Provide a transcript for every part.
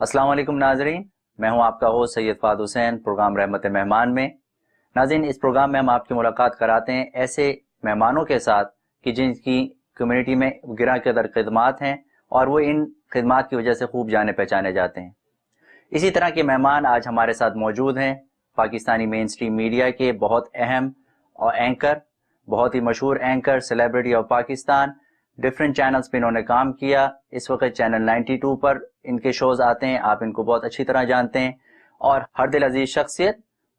السلام علیکم ناظرین، میں ہوں آپ کا ہوسٹ سید فہد حسین، پروگرام رحمت مہمان میں۔ ناظرین، اس پروگرام میں ہم آپ کی ملاقات کراتے ہیں ایسے مہمانوں کے ساتھ کہ جن کی کمیونٹی میں گراں قدر خدمات ہیں اور وہ ان خدمات کی وجہ سے خوب جانے پہچانے جاتے ہیں۔ اسی طرح کے مہمان آج ہمارے ساتھ موجود ہیں، پاکستانی مین سٹریم میڈیا کے بہت اہم اور اینکر، بہت ہی مشہور anchor, celebrity of Pakistan. Different channels پہ انہوں نے کام کیا۔ اس وقت چینل 92 پر ان کے شوز آتے ہیں، آپ ان کو بہت اچھی طرح جانتے ہیں، اور ہر دل عزیز شخصیت،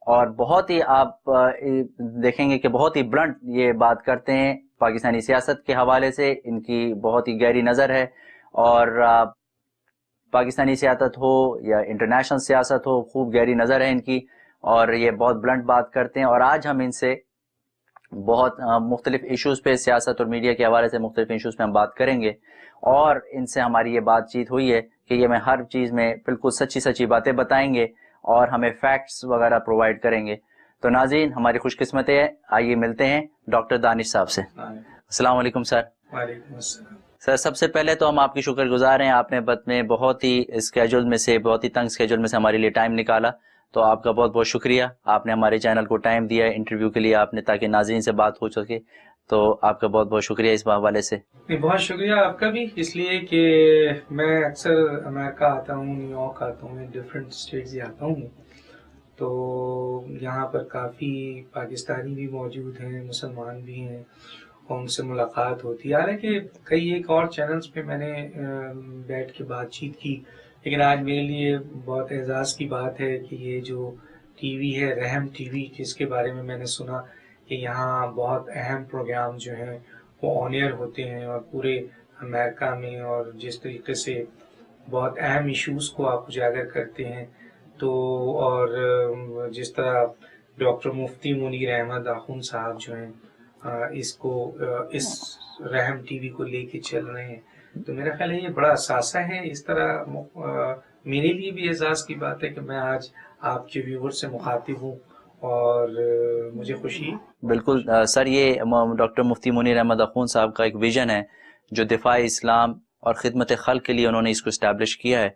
اور بہت ہی آپ دیکھیں گے کہ بہت ہی بلنٹ یہ بات کرتے ہیں پاکستانی سیاست کے حوالے سے۔ ان کی بہت ہی گہری نظر ہے، اور پاکستانی سیاست ہو یا انٹرنیشنل سیاست ہو، خوب گہری نظر ہے ان کی، اور یہ بہت بلنٹ بات کرتے ہیں۔ اور آج ہم ان سے بہت مختلف ایشوز پہ، سیاست اور میڈیا کے حوالے سے مختلف ایشوز پہ ہم بات کریں گے، اور ان سے ہماری یہ بات چیت ہوئی ہے کہ یہ میں ہر چیز میں بالکل سچی باتیں بتائیں گے اور ہمیں فیکٹس وغیرہ پرووائڈ کریں گے۔ تو ناظرین، ہماری خوش قسمتی ہے، آئیے ملتے ہیں ڈاکٹر دانش صاحب سے۔ السلام علیکم سر۔ وعلیکم السلام سر، سب سے پہلے تو ہم آپ کی شکر گزار ہیں، آپ نے بہت ہی اسکیجول میں سے، بہت ہی تنگ اسکیجول میں سے ہمارے لیے ٹائم نکالا، تو آپ کا بہت بہت شکریہ۔ آپ نے ہمارے چینل کو ٹائم دیا انٹرویو کے لیے، آپ نے، تاکہ ناظرین سے بات ہو سکے، تو آپ کا بہت بہت شکریہ اس حوالے سے۔ بہت شکریہ آپ کا بھی، اس لیے کہ میں اکثر امریکہ آتا ہوں، نیو یارک آتا ہوں، ڈفرینٹ اسٹیٹس ہی آتا ہوں، تو یہاں پر کافی پاکستانی بھی موجود ہیں، مسلمان بھی ہیں، اور ان سے ملاقات ہوتی ہے۔ حالانکہ کئی ایک اور چینلز پہ میں نے بیٹھ کے بات چیت کی، لیکن آج میرے لیے بہت اعزاز کی بات ہے کہ یہ جو ٹی وی ہے، رحم ٹی وی، جس کے بارے میں میں نے سنا کہ یہاں بہت اہم پروگرام جو ہیں وہ آن ایئر ہوتے ہیں، اور پورے امریکہ میں، اور جس طریقے سے بہت اہم ایشوز کو آپ اجاگر کرتے ہیں، تو اور جس طرح ڈاکٹر مفتی منیر احمد آخوند صاحب جو ہیں اس رحم ٹی وی کو لے کے چل رہے ہیں، تو میرا خیال ہے یہ بڑا اثاثہ ہے۔ اس طرح میرے لیے بھی اعزاز کی بات ہے کہ میں آج آپ کے ویور سے مخاطب ہوں، اور مجھے خوشی۔ بالکل سر، یہ ڈاکٹر مفتی منیر احمد آخوند صاحب کا ایک ویژن ہے جو دفاع اسلام اور خدمت خلق کے لیے انہوں نے اس کو اسٹیبلش کیا ہے۔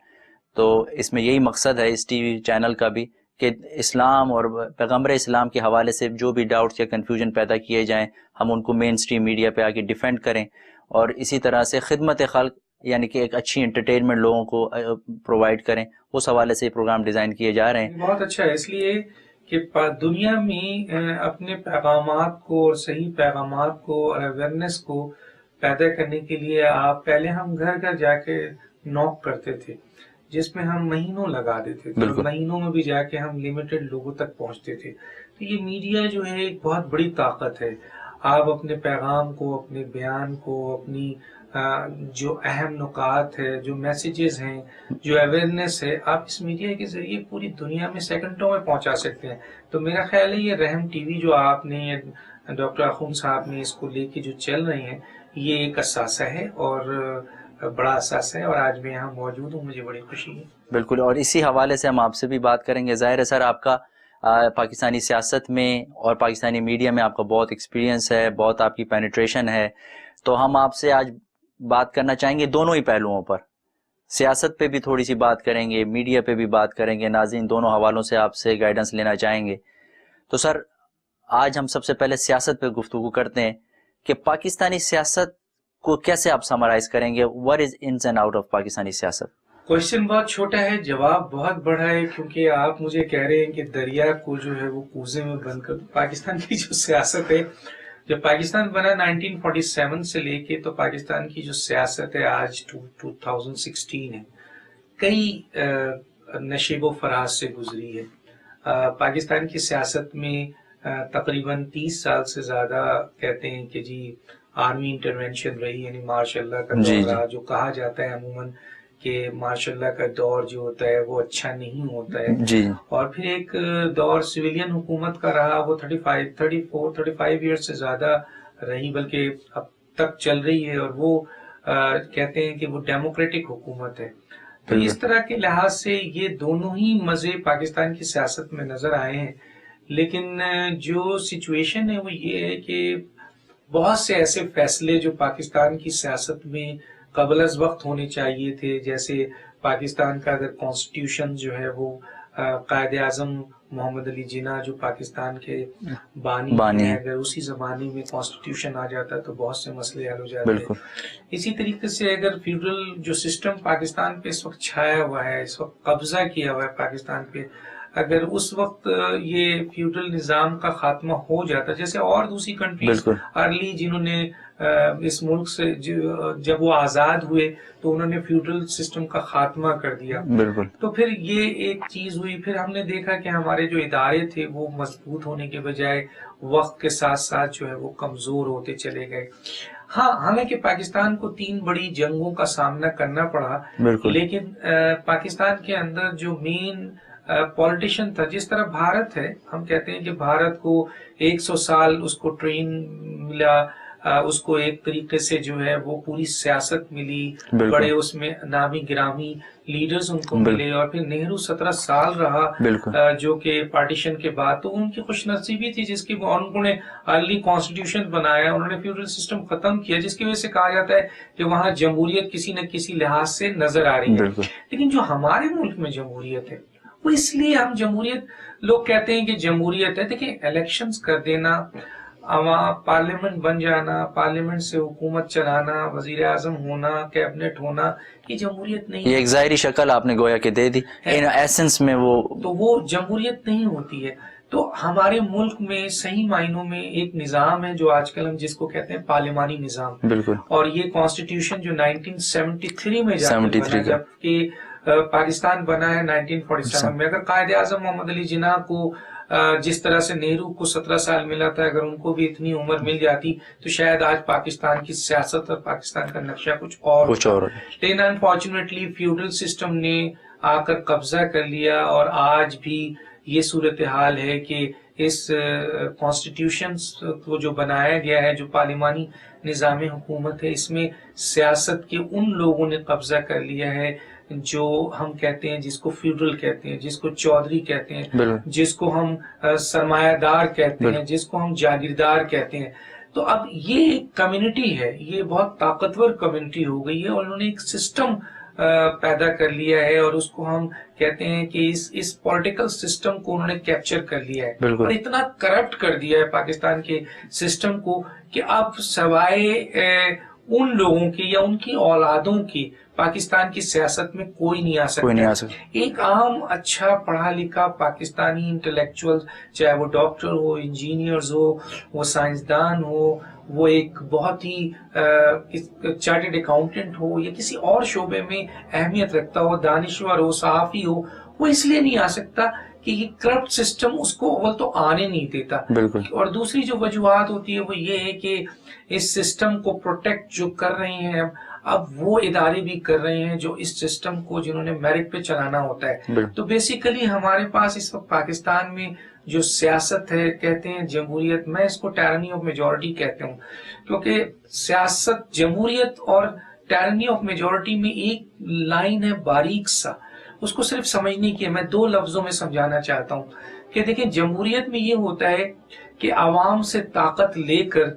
تو اس میں یہی مقصد ہے اس ٹی وی چینل کا بھی کہ اسلام اور پیغمبر اسلام کے حوالے سے جو بھی ڈاؤٹس یا کنفیوژن پیدا کیے جائیں، ہم ان کو مین سٹریم میڈیا پہ آ کے ڈیفینڈ کریں، اور اسی طرح سے خدمت خلق یعنی کہ ایک اچھی انٹرٹینمنٹ لوگوں کو پرووائڈ کریں، اس حوالے سے یہ پروگرام ڈیزائن کیے جا رہے ہیں۔ بہت اچھا ہے، اس لیے کہ دنیا میں اپنے پیغامات کو اور صحیح پیغامات کو اور اویئرنیس کو پیدا کرنے کے لیے پہلے ہم گھر گھر جا کے نوک کرتے تھے، جس میں ہم مہینوں لگا دیتے تھے، اور مہینوں میں بھی جا کے ہم لمیٹڈ لوگوں تک پہنچتے تھے۔ تو یہ میڈیا جو ہے ایک بہت بڑی طاقت ہے۔ آپ اپنے پیغام کو، اپنے بیان کو، اپنی جو اہم نکات ہے، جو میسیجز ہیں، جو اویئرنیس ہے، آپ اس میڈیا کے ذریعے پوری دنیا میں سیکنڈوں میں پہنچا سکتے ہیں۔ تو میرا خیال ہے یہ رحم ٹی وی جو آپ نے، ڈاکٹر آخوند صاحب نے اس کو لے کے جو چل رہے ہیں، یہ ایک اثاثہ ہے، اور بڑا اثاثہ ہے، اور آج میں یہاں موجود ہوں، مجھے بڑی خوشی ہے۔ بالکل، اور اسی حوالے سے ہم آپ سے بھی بات کریں گے۔ ظاہر ہے سر، آپ کا پاکستانی سیاست میں اور پاکستانی میڈیا میں آپ کا بہت ایکسپیرینس ہے، بہت آپ کی پینیٹریشن ہے، تو ہم آپ سے آج بات کرنا چاہیں گے دونوں ہی پہلوؤں پر، سیاست پہ بھی تھوڑی سی بات کریں گے، میڈیا پہ بھی بات کریں گے۔ ناظرین دونوں حوالوں سے آپ سے گائیڈنس لینا چاہیں گے۔ تو سر، آج ہم سب سے پہلے سیاست پہ گفتگو کرتے ہیں کہ پاکستانی سیاست کو کیسے آپ سمرائز کریں گے؟ what is ins and out of Pakistani سیاست؟ کوشچن بہت چھوٹا ہے، جواب بہت بڑا ہے، کیونکہ آپ مجھے کہہ رہے ہیں کہ دریا کو جو ہے وہ کوزے میں بند کر۔ پاکستان کی جو سیاست ہے، جب پاکستان بنا 1947 سے لے کے، تو پاکستان کی جو سیاست ہے آج 2016 ہے، کئی نشیب و فراز سے گزری ہے۔ پاکستان کی سیاست میں تقریباً 30 سال سے زیادہ کہتے ہیں کہ جی آرمی انٹرونشن رہی، یعنی ماشاء اللہ کا دور رہا، جو کہا جاتا ہے عموماً کہ ماشاء اللہ کا دور جو ہوتا ہے وہ اچھا نہیں ہوتا ہے جی، اور پھر ایک دور سویلین حکومت کا رہا، وہ 35 ایئر سے زیادہ رہی، بلکہ اب تک چل رہی ہے، اور وہ کہتے ہیں کہ وہ ڈیموکریٹک حکومت ہے۔ تو اس طرح کے لحاظ سے یہ دونوں ہی مزے پاکستان کی سیاست میں نظر آئے ہیں، لیکن جو سچویشن ہے وہ یہ ہے کہ بہت سے ایسے فیصلے جو پاکستان کی سیاست میں قبل از وقت ہونے چاہیے تھے، جیسے پاکستان کا اگر کانسٹیٹیوشن جو ہے وہ قائد اعظم محمد علی جناح جو پاکستان کے بانی ہیں، اگر اسی زمانے میں کانسٹیٹیوشن آ جاتا تو بہت سے مسئلے حل ہو جاتے ہیں. اسی طریقے سے اگر فیوڈل جو سسٹم پاکستان پہ اس وقت چھایا ہوا ہے، اس وقت قبضہ کیا ہوا ہے پاکستان پہ، اگر اس وقت یہ فیوڈل نظام کا خاتمہ ہو جاتا، جیسے اور دوسری کنٹریز ارلی جنہوں نے اس ملک سے جب وہ آزاد ہوئے تو انہوں نے فیوڈل سسٹم کا خاتمہ کر دیا، تو پھر یہ ایک چیز ہوئی. پھر ہم نے دیکھا کہ ہمارے جو ادارے تھے وہ مضبوط ہونے کے بجائے وقت کے ساتھ ساتھ جو ہے وہ کمزور ہوتے چلے گئے. ہاں، حالانکہ پاکستان کو 3 بڑی جنگوں کا سامنا کرنا پڑا، لیکن پاکستان کے اندر جو مین پولیٹیشین تھا، جس طرح بھارت ہے، ہم کہتے ہیں کہ بھارت کو 100 سال اس کو ٹرین ملا، اس کو ایک طریقے سے جو ہے وہ پوری سیاست ملی، بڑے اس میں نامی گرامی لیڈرز ان کو ملے، اور پھر نہرو 17 سال رہا جو کہ پارٹیشن کے بعد، تو ان کی خوش نصیبی تھی جس کی انہوں نے ارلی کانسٹیٹیوشن بنایا، انہوں نے فیوڈل سسٹم ختم کیا، جس کی وجہ سے کہا جاتا ہے کہ وہاں جمہوریت کسی نہ کسی لحاظ سے نظر آ رہی ہے. لیکن جو ہمارے ملک میں جمہوریت ہے وہ اس لیے ہم جمہوریت، لوگ کہتے ہیں کہ جمہوریت ہے، دیکھیں الیکشنز کر دینا، پارلیمنٹ بن جانا، پارلیمنٹ سے حکومت چلانا، وزیر اعظم ہونا، کیبنٹ ہونا، یہ جمہوریت نہیں ہے. یہ ایک ظاہری شکل آپ نے گویا کہ دے دی، ان ایسنس میں وہ جمہوریت نہیں ہوتی ہے. تو ہمارے ملک میں صحیح معنوں میں ایک نظام ہے جو آج کل ہم جس کو کہتے ہیں پارلیمانی نظام، اور یہ کانسٹیٹیوشن جو 1973 میں بنا، جبکہ پاکستان بنا ہے 1947 میں. اگر قائد اعظم محمد علی جناح کو جس طرح سے نہرو کو 17 سال ملا تھا، اگر ان کو بھی اتنی عمر مل جاتی تو شاید آج پاکستان کی سیاست اور پاکستان کا نقشہ کچھ اور. لیکن انفارچونیٹلی فیوڈل سسٹم نے آ کر قبضہ کر لیا، اور آج بھی یہ صورتحال ہے کہ اس کانسٹیٹیوشن کو جو بنایا گیا ہے، جو پارلیمانی نظام حکومت ہے، اس میں سیاست کے ان لوگوں نے قبضہ کر لیا ہے جو ہم کہتے ہیں، جس کو فیوڈل کہتے ہیں، جس کو چودھری کہتے ہیں، جس کو ہم سرمایہ دار کہتے ہیں، جس کو ہم جاگیردار کہتے ہیں. تو اب یہ ایک کمیونٹی ہے، یہ بہت طاقتور کمیونٹی ہو گئی ہے، اور انہوں نے ایک سسٹم پیدا کر لیا ہے، اور اس کو ہم کہتے ہیں کہ اس پولیٹیکل سسٹم کو انہوں نے کیپچر کر لیا ہے، اور اتنا کرپٹ کر دیا ہے پاکستان کے سسٹم کو کہ اب سوائے ان لوگوں کی یا ان کی اولادوں کی پاکستان کی سیاست میں کوئی نہیں آ سکتا. ایک عام اچھا پڑھا لکھا پاکستانی انٹلیکچوئل، چاہے وہ ڈاکٹر ہو، انجینئرز ہو، وہ سائنسدان ہو، وہ ایک بہت ہی چارٹرڈ اکاؤنٹنٹ ہو، یا کسی اور شعبے میں اہمیت رکھتا ہو، دانشور ہو، صحافی ہو، وہ اس لیے نہیں آ سکتا کہ یہ کرپٹ سسٹم اس کو اول تو آنے نہیں دیتا. اور دوسری جو وجوہات ہوتی ہے وہ یہ ہے کہ اس سسٹم کو پروٹیکٹ جو کر رہے ہیں اب وہ ادارے بھی کر رہے ہیں جو اس سسٹم کو جنہوں نے میرٹ پہ چلانا ہوتا ہے. تو بیسیکلی ہمارے پاس اس وقت پاکستان میں جو سیاست ہے، کہتے ہیں جمہوریت، میں اس کو ٹائرنی آف میجورٹی کہتا ہوں، کیونکہ سیاست، جمہوریت اور ٹائرنی آف میجورٹی میں ایک لائن ہے باریک سا، اس کو صرف سمجھنے کی ہے. میں 2 لفظوں میں سمجھانا چاہتا ہوں کہ دیکھیں جمہوریت میں یہ ہوتا ہے کہ عوام سے طاقت لے کر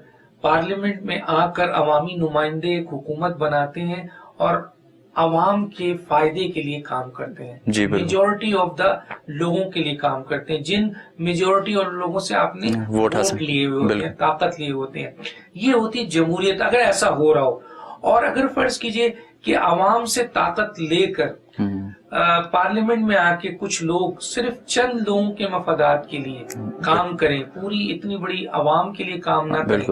پارلیمنٹ میں آ کر عوامی نمائندے ایک حکومت بناتے ہیں اور عوام کے فائدے کے لیے کام کرتے ہیں، میجورٹی آف دا لوگوں کے لیے کام کرتے ہیں، جن میجورٹی اور لوگوں سے آپ نے ووٹ لیے ہوئے ہوتے ہیں، طاقت لیے ہوتے ہیں. یہ ہوتی ہے جمہوریت اگر ایسا ہو رہا ہو. اور اگر فرض کیجئے کہ عوام سے طاقت لے کر پارلیمنٹ میں آ کے کچھ لوگ صرف چند لوگوں کے مفادات کے لیے کام کریں، پوری اتنی بڑی عوام کے لیے کام نہ کریں،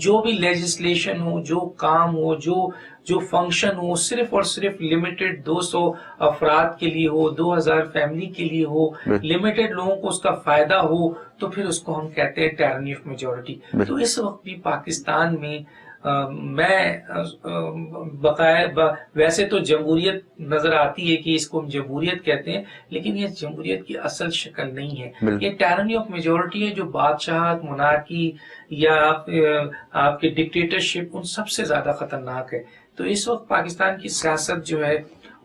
جو بھی لیجسلیشن ہو، جو کام ہو، جو فنکشن ہو، صرف اور صرف لمیٹڈ 200 افراد کے لیے ہو، 2000 فیملی کے لیے ہو، لمیٹڈ لوگوں کو اس کا فائدہ ہو، تو پھر اس کو ہم کہتے ہیں ٹائرنی آف میجورٹی. تو اس وقت بھی پاکستان میں میں بقایا ویسے تو جمہوریت نظر آتی ہے کہ اس کو ہم جمہوریت کہتے ہیں، لیکن یہ جمہوریت کی اصل شکل نہیں ہے. یہ ٹائرنی آف میجورٹی ہے جو بادشاہت، مونارکی یا آپ کے ڈکٹیٹرشپ ان سب سے زیادہ خطرناک ہے. تو اس وقت پاکستان کی سیاست جو ہے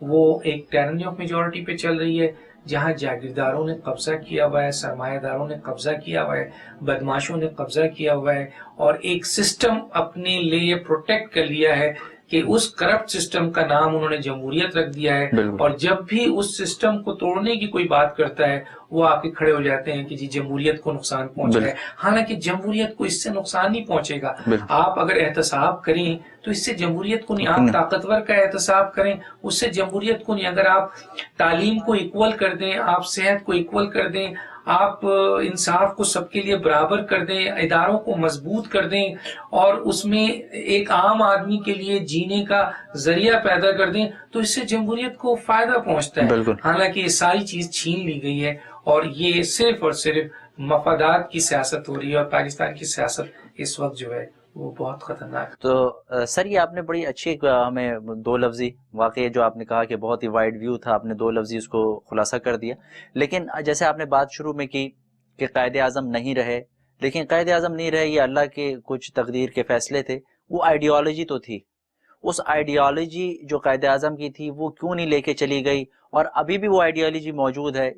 وہ ایک ٹائرنی آف میجورٹی پہ چل رہی ہے، جہاں جاگیرداروں نے قبضہ کیا ہوا ہے، سرمایہ داروں نے قبضہ کیا ہوا ہے، بدماشوں نے قبضہ کیا ہوا ہے، اور ایک سسٹم اپنے لیے پروٹیکٹ کر لیا ہے کہ اس کرپٹ سسٹم کا نام انہوں نے جمہوریت رکھ دیا ہے، اور جب بھی اس سسٹم کو توڑنے کی کوئی بات کرتا ہے وہ آ کے کھڑے ہو جاتے ہیں کہ جی جمہوریت کو نقصان پہنچا ہے. حالانکہ جمہوریت کو اس سے نقصان نہیں پہنچے گا. آپ اگر احتساب کریں تو اس سے جمہوریت کو نہیں. آپ طاقتور کا احتساب کریں اس سے جمہوریت کو نہیں. اگر آپ تعلیم کو ایکول کر دیں، آپ صحت کو ایکول کر دیں، آپ انصاف کو سب کے لیے برابر کر دیں، اداروں کو مضبوط کر دیں، اور اس میں ایک عام آدمی کے لیے جینے کا ذریعہ پیدا کر دیں، تو اس سے جمہوریت کو فائدہ پہنچتا ہے. حالانکہ یہ ساری چیز چھین لی گئی ہے، اور یہ صرف اور صرف مفادات کی سیاست ہو رہی ہے، اور پاکستان کی سیاست اس وقت جو ہے وہ بہت خطرناک. تو سر یہ آپ نے بڑی اچھی ہمیں دو لفظی واقعی جو آپ نے کہا کہ بہت ہی وائڈ ویو تھا، آپ نے دو لفظی اس کو خلاصہ کر دیا. لیکن جیسے آپ نے بات شروع میں کی کہ قائد اعظم نہیں رہے، لیکن قائد اعظم نہیں رہے یہ اللہ کے کچھ تقدیر کے فیصلے تھے. وہ آئیڈیالوجی تو تھی، اس آئیڈیالوجی جو قائد اعظم کی تھی وہ کیوں نہیں لے کے چلی گئی، اور ابھی بھی وہ آئیڈیالوجی موجود ہے.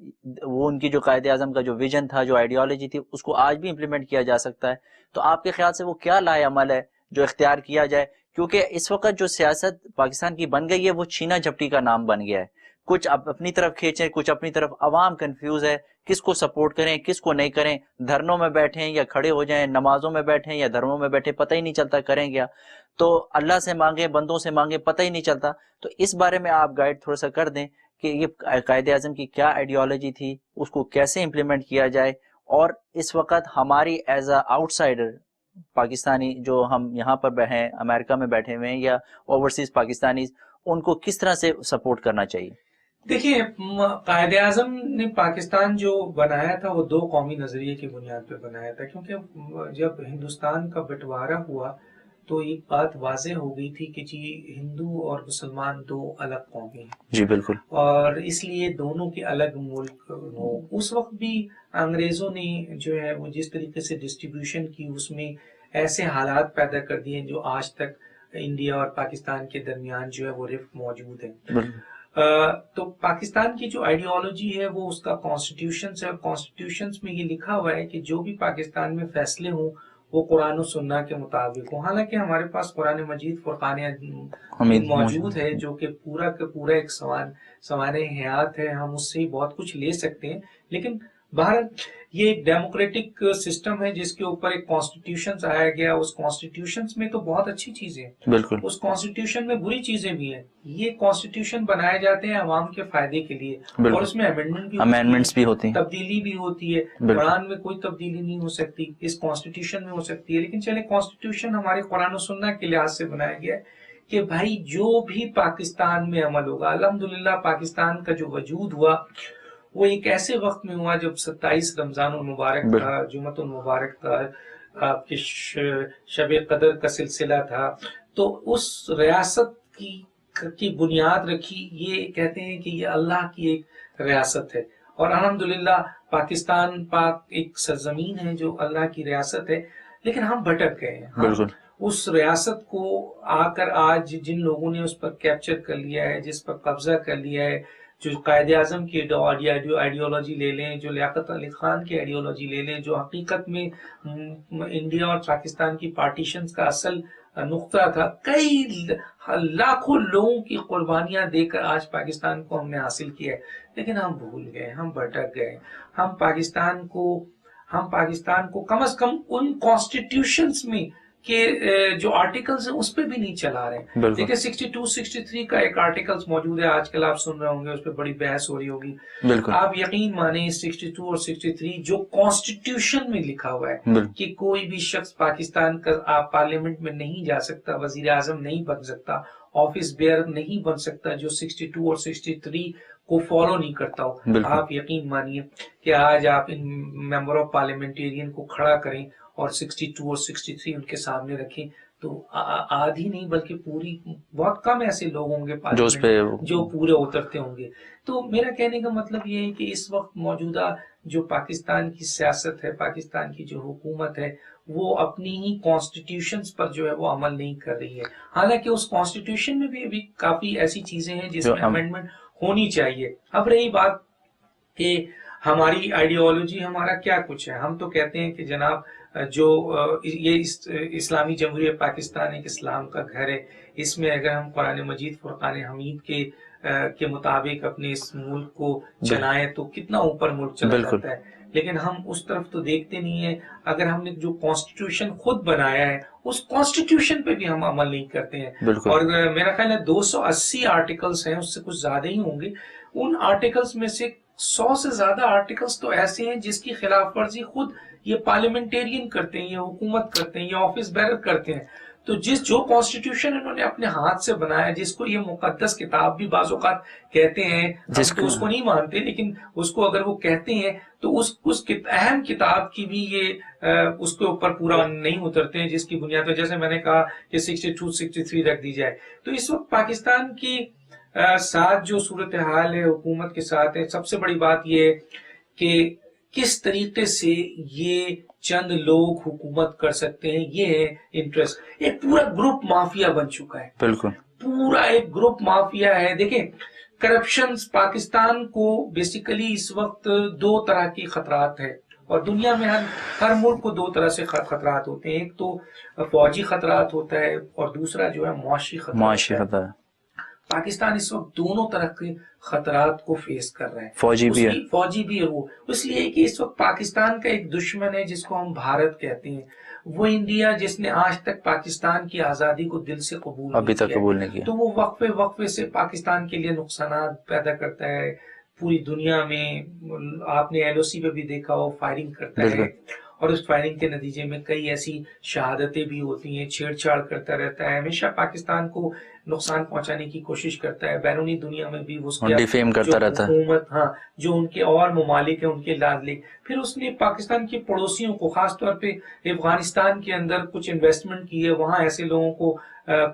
وہ ان کی جو قائد اعظم کا جو ویژن تھا، جو آئیڈیالوجی تھی، اس کو آج بھی امپلیمنٹ کیا جا سکتا ہے. تو آپ کے خیال سے وہ کیا لائے عمل ہے جو اختیار کیا جائے؟ کیونکہ اس وقت جو سیاست پاکستان کی بن گئی ہے وہ چھینا جھپٹی کا نام بن گیا ہے. کچھ اپنی طرف کھینچیں، کچھ اپنی طرف. عوام کنفیوز ہے کس کو سپورٹ کریں کس کو نہیں کریں. دھرنوں میں بیٹھیں یا کھڑے ہو جائیں، نمازوں میں بیٹھیں یا دھرموں میں بیٹھیں، پتہ ہی نہیں چلتا کریں کیا. تو اللہ سے مانگیں بندوں سے مانگیں، پتہ ہی نہیں چلتا. تو اس بارے میں آپ گائیڈ تھوڑا سا کر دیں کہ یہ قائد اعظم کی کیا آئیڈیالوجی تھی، اس کو کیسے امپلیمنٹ کیا جائے، اور اس وقت ہماری as a out cider Pakistani جو ہم یہاں پر ہیں امریکہ میں بیٹھے ہوئے ہیں یا اوورسیز پاکستانیز، ان کو کس طرح سے سپورٹ کرنا چاہیے؟ دیکھیے، قائد اعظم نے پاکستان جو بنایا تھا وہ دو قومی نظریے کی بنیاد پہ بنایا تھا، کیونکہ جب ہندوستان کا بٹوارا ہوا تو ایک بات واضح ہو گئی تھی کہ جی ہندو اور مسلمان دو الگ قومیں ہیں. جی بالکل. اور اس لیے دونوں کے الگ ملک ہو. اس وقت بھی انگریزوں نے جو ہے وہ جس طریقے سے ڈسٹریبیوشن کی، اس میں ایسے حالات پیدا کر دیے جو آج تک انڈیا اور پاکستان کے درمیان جو ہے وہ رفت موجود ہے. تو پاکستان کی جو آئیڈیالوجی ہے وہ اس کا کانسٹیٹیوشن ہے، اور کانسٹیٹیوشنز میں یہ لکھا ہوا ہے کہ جو بھی پاکستان میں فیصلے ہوں وہ قرآن و سنہ کے مطابق ہوں. حالانکہ ہمارے پاس قرآن مجید فرقان حمید موجود ہے جو کہ پورا کا پورا ایک سوانح حیات ہے، ہم اس سے بہت کچھ لے سکتے ہیں. لیکن بہرحال یہ ایک ڈیموکریٹک سسٹم ہے جس کے اوپر ایک کانسٹیٹیوشن آیا گیا. اس کانسٹیٹیوشن میں تو بہت اچھی چیزیں ہیں، بالکل. اس کانسٹیٹیوشن میں بری چیزیں بھی ہیں. یہ کانسٹیٹیوشن بنائے جاتے ہیں عوام کے فائدے کے لیے، اور اس میں امینڈمنٹس بھی ہوتی ہیں، تبدیلی بھی ہوتی ہے. قرآن میں کوئی تبدیلی نہیں ہو سکتی، اس کانسٹیٹیوشن میں ہو سکتی ہے. لیکن چلے کانسٹیٹیوشن ہمارے قرآن و سنہ کے لحاظ سے بنایا گیا ہے کہ بھائی جو بھی پاکستان میں عمل ہوگا، الحمدللہ پاکستان کا جو وجود ہوا وہ ایک ایسے وقت میں ہوا جب 27 رمضان المبارک تھا، جمعۃ المبارک تھا، آپ کے شب قدر کا سلسلہ تھا. تو اس ریاست کی بنیاد رکھی. یہ کہتے ہیں کہ یہ اللہ کی ایک ریاست ہے، اور الحمدللہ پاکستان پاک ایک سرزمین ہے جو اللہ کی ریاست ہے. لیکن ہم بھٹک گئے ہیں. بالکل. اس ریاست کو آ کر آج جن لوگوں نے اس پر کیپچر کر لیا ہے، جس پر قبضہ کر لیا ہے، جو قائد اعظم کی آئیڈیالوجی لے لیں، جو لیاقت علی خان کی آئیڈیالوجی لے لیں، جو حقیقت میں انڈیا اور پاکستان کی پارٹیشنز کا اصل نقطہ تھا. کئی لاکھوں لوگوں کی قربانیاں دے کر آج پاکستان کو ہم نے حاصل کیا ہے. لیکن ہم بھول گئے، ہم بھٹک گئے. ہم پاکستان کو کم از کم ان کانسٹیٹیوشنز میں کہ جو آرٹیکلز ہیں اس پہ بھی نہیں چلا رہے. دیکھیں 62 63 کا ایک آرٹیکلز موجود ہے، آج کل آپ سن رہے ہوں گے، اس پہ بڑی بحث ہو رہی ہوگی. آپ یقین مانیں 62 اور 63 جو کانسٹیٹیوشن میں لکھا ہوا ہے کہ کوئی بھی شخص پاکستان کا آپ پارلیمنٹ میں نہیں جا سکتا، وزیر اعظم نہیں بن سکتا، آفس بیئر نہیں بن سکتا جو 62 اور 63 کو فالو نہیں کرتا ہو. آپ یقین مانیے کہ آج آپ ان ممبر آف پارلیمنٹیرین کو کھڑا کریں اور 62 اور 63 ان کے سامنے رکھیں تو آدھی نہیں بلکہ پوری، بہت کم ایسے لوگ ہوں گے جو پورے اترتے ہوں گے. تو میرا کہنے کا مطلب یہ ہے کہ اس وقت موجودہ جو پاکستان کی سیاست ہے، پاکستان کی جو حکومت ہے، وہ اپنی ہی کانسٹیٹیوشنز پر جو ہے وہ عمل نہیں کر رہی ہے. حالانکہ اس کانسٹیٹیوشن میں بھی ابھی کافی ایسی چیزیں ہیں جس میں امینڈمنٹ ہونی چاہیے. اب رہی بات کہ ہماری آئیڈیالوجی ہمارا کیا کچھ ہے. ہم تو کہتے ہیں کہ جناب جو یہ اسلامی جمہوریہ پاکستان ایک اسلام کا گھر ہے. اس میں اگر ہم قرآن مجید فرقان حمید کے مطابق اپنے اس ملک کو چلائیں تو کتنا اوپر ملک چلا جاتا ہے. لیکن ہم اس طرف تو دیکھتے نہیں ہیں. اگر ہم نے جو کانسٹیٹیوشن خود بنایا ہے اس کانسٹیٹیوشن پہ بھی ہم عمل نہیں کرتے ہیں. اور میرا خیال ہے 280 آرٹیکلز ہیں, اس سے کچھ زیادہ ہی ہوں گے. ان آرٹیکلز میں سے 100 سے زیادہ آرٹیکلز تو ایسے ہیں جس کی خلاف ورزی خود یہ پارلیمنٹیرین کرتے ہیں, یہ حکومت کرتے ہیں, یہ آفس بیرر کرتے ہیں. تو جو کانسٹیٹیوشن انہوں نے اپنے ہاتھ سے بنایا, جس کو یہ مقدس کتاب بھی بعض اوقات کہتے ہیں, ہم تو اس کو نہیں مانتے لیکن اس کو اگر وہ کہتے ہیں تو اس اہم کتاب کی بھی یہ اس کے اوپر پورا نہیں اترتے ہیں, جس کی بنیاد پر جیسے میں نے کہا کہ 62 63 رکھ دی جائے. تو اس وقت پاکستان کی ساتھ جو صورتحال ہے حکومت کے ساتھ ہے, سب سے بڑی بات یہ ہے کہ کس طریقے سے یہ چند لوگ حکومت کر سکتے ہیں. یہ ہے انٹرسٹ. ایک پورا گروپ مافیا بن چکا ہے, بالکل پورا ایک گروپ مافیا ہے. دیکھیں کرپشن پاکستان کو بیسیکلی اس وقت 2 طرح کی خطرات ہے, اور دنیا میں ہر ملک کو 2 طرح سے خطرات ہوتے ہیں. ایک تو فوجی خطرات ہوتا ہے اور دوسرا جو ہے معاشی خطرات ہے. پاکستان اس وقت دونوں طرح کے خطرات کو فیس کر رہے ہیں. فوجی بھی ہے وہ, اس لیے کہ اس وقت پاکستان کا ایک دشمن ہے جس کو ہم بھارت کہتے ہیں. وہ انڈیا جس نے آج تک پاکستان کی آزادی کو دل سے قبول نہیں کیا, تو وہ وقفے سے پاکستان کے لیے نقصانات پیدا کرتا ہے. پوری دنیا میں آپ نے LOC پہ بھی دیکھا ہو, فائرنگ کرتا ہے, اور اس فائرنگ کے نتیجے میں کئی ایسی شہادتیں بھی ہوتی ہیں. چھیڑ چھاڑ کرتا رہتا ہے, ہمیشہ پاکستان کو نقصان پہنچانے کی کوشش کرتا ہے. بیرونی دنیا میں بھی اس کی ڈیفیم کرتا رہتا ہے. حکومت جو ان کے اور ممالک ہیں ان کے لازلی. پھر اس نے پاکستان کے پڑوسیوں کو, خاص طور پہ افغانستان کے اندر کچھ انویسٹمنٹ کی ہے, وہاں ایسے لوگوں کو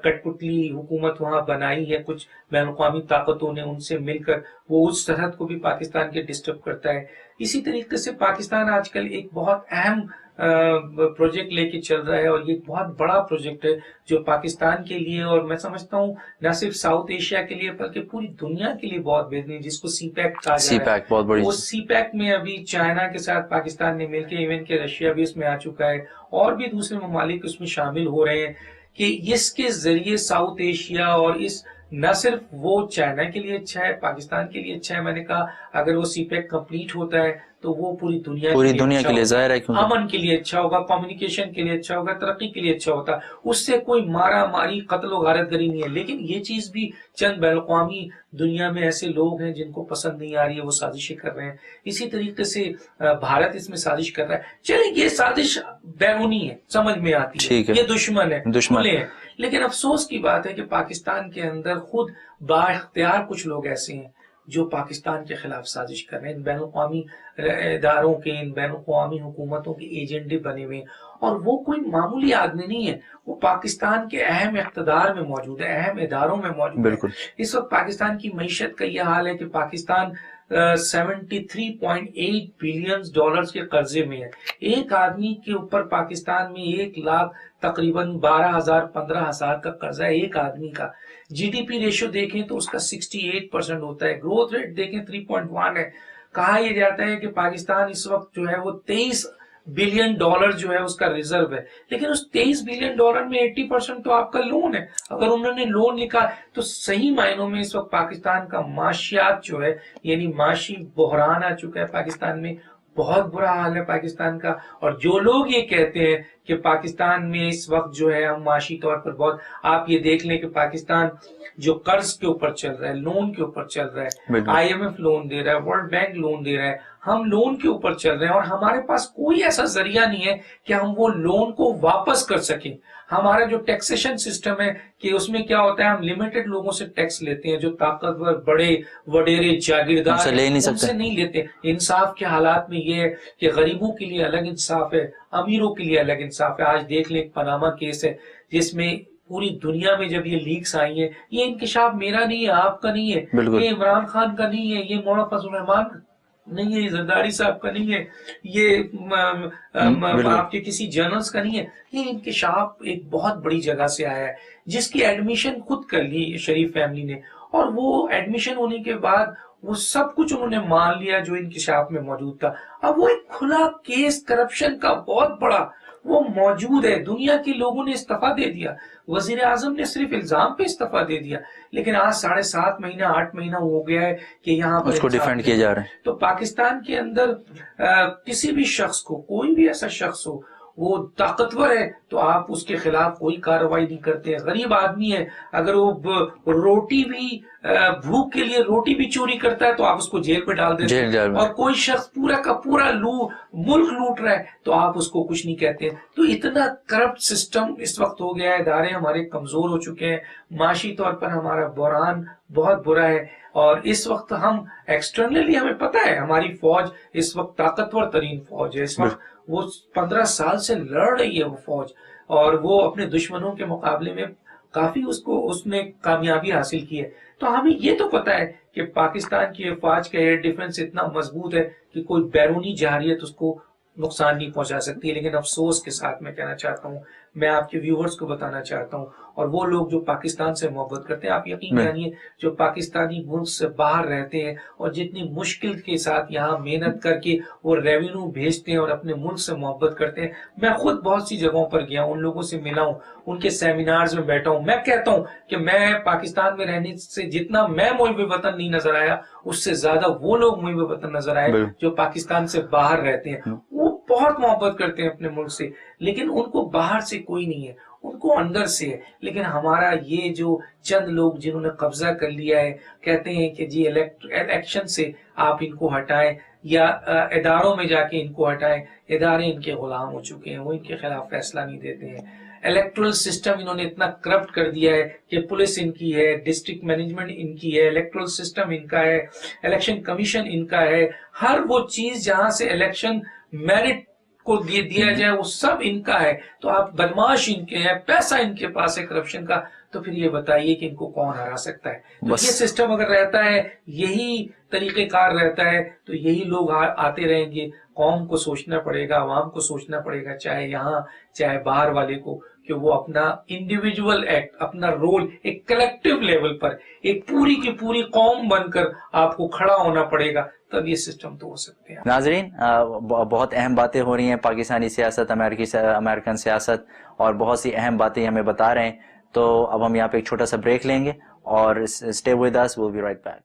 کٹ پتلی حکومت وہاں بنائی ہے کچھ بین الاقوامی طاقتوں نے, ان سے مل کر وہ اس سرحد کو بھی پاکستان کے ڈسٹرب کرتا ہے. اسی طریقے سے پاکستان آج کل ایک بہت اہم پروجیکٹ لے کے چل رہا ہے, اور یہ بہت بڑا پروجیکٹ ہے جو پاکستان کے لیے, اور میں سمجھتا ہوں نہ صرف ساؤتھ ایشیا کے لیے بلکہ پوری دنیا کے لیے بہت بہترین, جس کو سی پیک کہا جاتا ہے. وہ سی پیک میں ابھی چائنا کے ساتھ پاکستان نے مل کے, ایون کہ رشیا بھی اس میں آ چکا ہے, اور بھی دوسرے ممالک اس میں شامل ہو رہے ہیں, کہ اس کے ذریعے ساؤتھ ایشیا اور اس نہ صرف وہ چائنا کے لیے اچھا ہے, پاکستان کے لیے اچھا ہے. میں نے کہا اگر وہ سی پیک کمپلیٹ ہوتا ہے تو وہ پوری دنیا کے لیے ظاہر ہے, امن کے لیے اچھا ہوگا, کمیونیکیشن کے لیے اچھا ہوگا, ترقی کے لیے اچھا ہوتا. اس سے کوئی مارا ماری قتل و غارت گری نہیں ہے, لیکن یہ چیز بھی چند بین الاقوامی دنیا میں ایسے لوگ ہیں جن کو پسند نہیں آ رہی ہے, وہ سازشیں کر رہے ہیں. اسی طریقے سے بھارت اس میں سازش کر رہا ہے. چلیں یہ سازش بیرونی ہے, سمجھ میں آتی ہے, یہ دشمن ہے. لیکن افسوس کی بات ہے کہ پاکستان کے اندر خود بااختیار کچھ لوگ ایسے ہیں جو پاکستان کے خلاف سازش کر رہے ہیں. ان بین الاقوامی اداروں کے, ان بین الاقوامی حکومتوں کے ایجنڈے بنے ہوئے ہیں, اور وہ کوئی معمولی آدمی نہیں ہے, وہ پاکستان کے اہم اقتدار میں موجود ہے, اہم اداروں میں موجود ہے. اس وقت پاکستان کی معیشت کا یہ حال ہے کہ پاکستان 73.8 بلین ڈالرز کے قرضے میں ہے. ایک آدمی کے اوپر پاکستان میں 1 لاکھ تقریباً 12,000-15,000 کا قرضہ ہے ایک آدمی کا. GDP ریشو دیکھیں تو اس کا 68% ہوتا ہے. گروتھ ریٹ دیکھیں 3.1 ہے. کہا یہ جاتا ہے کہ پاکستان اس وقت جو ہے وہ 23 بلین ڈالر جو ہے اس کا ریزرو ہے, لیکن اس 23 بلین ڈالر میں 80% تو آپ کا لون ہے. اگر انہوں نے لون لکھا تو صحیح معنوں میں اس وقت پاکستان کا معاشیات جو ہے, یعنی معاشی بحران آ چکا ہے پاکستان میں, بہت برا حال ہے پاکستان کا. اور جو لوگ یہ کہتے ہیں کہ پاکستان میں اس وقت جو ہے ہم معاشی طور پر بہت, آپ یہ دیکھ لیں کہ پاکستان جو قرض کے اوپر چل رہا ہے, لون کے اوپر چل رہا ہے, IMF لون دے رہا ہے, ورلڈ بینک لون دے رہا ہے, ہم لون کے اوپر چل رہے ہیں, اور ہمارے پاس کوئی ایسا ذریعہ نہیں ہے کہ ہم وہ لون کو واپس کر سکیں. ہمارا جو ٹیکسیشن سسٹم ہے کہ اس میں کیا ہوتا ہے, ہم لمیٹڈ لوگوں سے ٹیکس لیتے ہیں, جو طاقتور بڑے وڈیرے جاگیردار ان سے نہیں لیتے. انصاف کے حالات میں یہ ہے کہ غریبوں کے لیے الگ انصاف ہے, امیروں کے لیے الگ انصاف ہے. آج دیکھ لیں پاناما کیس ہے جس میں پوری دنیا میں جب یہ لیکس آئی ہیں, یہ انکشاف میرا نہیں ہے, آپ کا نہیں ہے, یہ عمران خان کا نہیں ہے, یہ مولانا فضل الرحمان نہیں ہے, یہ زرداری صاحب کا نہیں ہے, یہ آپ کے کسی جرنلز کا نہیں ہے. یہ انکشاف ایک بہت بڑی جگہ سے آیا ہے جس کی ایڈمیشن خود کر لی شریف فیملی نے, اور وہ ایڈمیشن ہونے کے بعد وہ سب کچھ انہوں نے مان لیا جو انکشاف میں موجود تھا. اب وہ ایک کھلا کیس کرپشن کا بہت بڑا وہ موجود ہے. دنیا کے لوگوں نے استعفیٰ دے دیا, وزیر اعظم نے صرف الزام پہ استعفیٰ دے دیا, لیکن آج 7.5 مہینہ 8 مہینہ ہو گیا ہے کہ یہاں پر اس کو ڈیفینڈ کیا جا رہا ہے. تو پاکستان کے اندر کسی بھی شخص کو, کوئی بھی ایسا شخص ہو, وہ طاقتور ہے تو آپ اس کے خلاف کوئی کارروائی نہیں کرتے. غریب آدمی ہے, اگر وہ روٹی بھی بھوک کے لیے روٹی بھی چوری کرتا ہے تو آپ اس کو جیل پہ ڈال دیتے ہیں. اور کوئی شخص پورا کا پورا ملک لوٹ رہا ہے تو آپ اس کو کچھ نہیں کہتے. تو اتنا کرپٹ سسٹم اس وقت ہو گیا ہے, ادارے ہمارے کمزور ہو چکے ہیں, معاشی طور پر ہمارا بحران بہت برا ہے. اور اس وقت ہم ایکسٹرنلی ہمیں پتہ ہے ہماری فوج اس وقت طاقتور ترین فوج ہے. اس وقت وہ 15 سال سے لڑ رہی ہے وہ فوج, اور وہ اپنے دشمنوں کے مقابلے میں کافی اس نے کامیابی حاصل کی ہے. تو ہمیں یہ تو پتا ہے کہ پاکستان کی فوج کا ایئر ڈیفنس اتنا مضبوط ہے کہ کوئی بیرونی جارحیت اس کو نقصان نہیں پہنچا سکتی. لیکن افسوس کے ساتھ میں کہنا چاہتا ہوں, میں آپ کے ویورز کو بتانا چاہتا ہوں, اور وہ لوگ جو پاکستان سے محبت کرتے ہیں, آپ یقین جانیے جو پاکستانی ملک سے باہر رہتے ہیں اور جتنی مشکل کے ساتھ یہاں محنت کر کے وہ ریونیو بھیجتے ہیں اور اپنے ملک سے محبت کرتے ہیں. میں خود بہت سی جگہوں پر گیا ہوں, ان لوگوں سے ملا ہوں, ان کے سیمینارز میں بیٹھا ہوں. میں کہتا ہوں کہ میں پاکستان میں رہنے سے جتنا میں محب وطن نہیں نظر آیا, اس سے زیادہ وہ لوگ محب وطن نظر آئے جو پاکستان سے باہر رہتے ہیں. وہ بہت محبت کرتے ہیں اپنے ملک سے, لیکن ان کو باہر سے کوئی نہیں ہے, ان کو اندر سے ہے. لیکن ہمارا یہ جو چند لوگ جنہوں نے قبضہ کر لیا ہے, کہتے ہیں کہ جی الیکشن سے آپ ان کو ہٹائیں یا اداروں میں جا کے ان کو ہٹائیں. ادارے ان کے غلام ہو چکے ہیں, وہ ان کے خلاف فیصلہ نہیں دیتے ہیں. الیکٹرل سسٹم انہوں نے اتنا کرپٹ کر دیا ہے کہ پولیس ان کی ہے, ڈسٹرکٹ مینجمنٹ ان کی ہے, الیکٹرل سسٹم ان کا ہے, الیکشن کمیشن ان کا ہے. ہر وہ چیز جہاں سے الیکشن میرٹ کو دیا جائے وہ سب ان کا ہے. تو آپ بدماش ان کے ہیں, پیسہ ان کے پاس ہے کرپشن کا, تو پھر یہ بتائیے کہ ان کو کون ہرا سکتا ہے. تو یہ سسٹم اگر رہتا ہے, یہی طریقہ کار رہتا ہے, تو یہی لوگ آتے رہیں گے. قوم کو سوچنا پڑے گا, عوام کو سوچنا پڑے گا, چاہے یہاں چاہے باہر والے کو, کہ وہ اپنا انڈیویجول ایکٹ, اپنا رول ایک کلیکٹیو لیول پر ایک پوری کی پوری قوم بن کر آپ کو کھڑا ہونا پڑے گا, تب یہ سسٹم تو ہو سکتے ہیں. ناظرین, بہت اہم باتیں ہو رہی ہیں, پاکستانی سیاست, امریکن سیاست, اور بہت سی اہم باتیں ہمیں بتا رہے ہیں. تو اب ہم یہاں پہ ایک چھوٹا سا بریک لیں گے, اور stay with us, we'll be right back.